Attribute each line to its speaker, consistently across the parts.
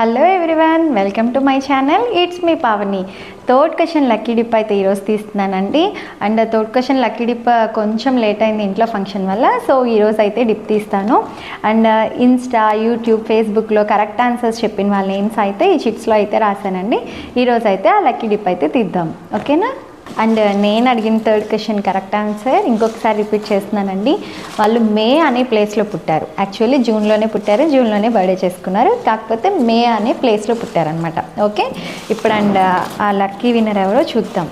Speaker 1: Hello everyone, welcome to my channel. It's me Pavani. Third question lucky dip అయితే ఈరోజు తీస్తున్నానండి. And third question lucky dip కొంచెం late అయింది ఇంట్లో ఫంక్షన్ వల్ల. సో ఈరోజు అయితే డిప్ తీస్తాను. అండ్ ఇన్స్టా, యూట్యూబ్, ఫేస్బుక్లో కరెక్ట్ ఆన్సర్స్ చెప్పిన వాళ్ళ నేమ్స్ అయితే ఈ చిట్స్లో అయితే రాశానండి. ఈరోజు అయితే ఆ లక్కీ డిప్ అయితే తీద్దాం, ఓకేనా? అండ్ నేను అడిగిన థర్డ్ క్వశ్చన్ కరెక్ట్ ఆన్సర్ ఇంకొకసారి రిపీట్ చేస్తున్నానండి. వాళ్ళు మే అనే ప్లేస్లో పుట్టారు. యాక్చువల్లీ జూన్లోనే పుట్టారు, జూన్లోనే బర్త్డే చేసుకున్నారు. కాకపోతే మే అనే ప్లేస్లో పుట్టారనమాట. ఓకే, ఇప్పుడు అండ్ ఆ లక్కీ విన్నర్ ఎవరో చూద్దాం.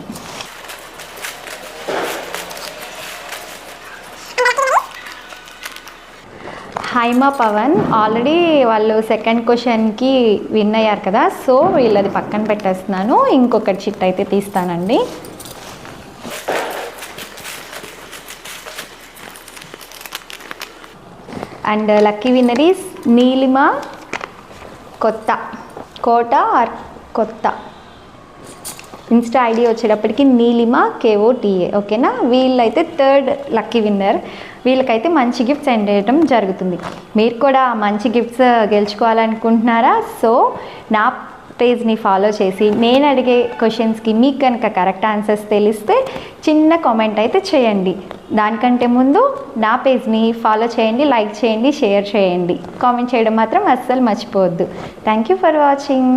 Speaker 1: హైమా పవన్ ఆల్రెడీ వాళ్ళు సెకండ్ క్వశ్చన్కి విన్ అయ్యారు కదా, సో వీళ్ళది పక్కన పెట్టేస్తున్నాను. ఇంకొకటి చిట్ అయితే తీస్తానండి. And lucky winner is Neelima Kota or Kotha. Insta ID వచ్చేటప్పటికి నీలిమ KOTA, ఓకేనా? వీళ్ళైతే థర్డ్ లక్కీ విన్నర్. వీళ్ళకైతే మంచి గిఫ్ట్స్ సెండ్ చేయడం జరుగుతుంది. మీరు కూడా మంచి గిఫ్ట్స్ గెలుచుకోవాలనుకుంటున్నారా? సో నా పేజ్ని ఫాలో చేసి నేను అడిగే క్వశ్చన్స్కి మీకు కనుక కరెక్ట్ ఆన్సర్స్ తెలిస్తే చిన్న కామెంట్ అయితే చేయండి. దానికంటే ముందు నా పేజ్ని ఫాలో చేయండి, లైక్ చేయండి, షేర్ చేయండి. కామెంట్ చేయడం మాత్రం అస్సలు మర్చిపోవద్దు. Thank you for watching.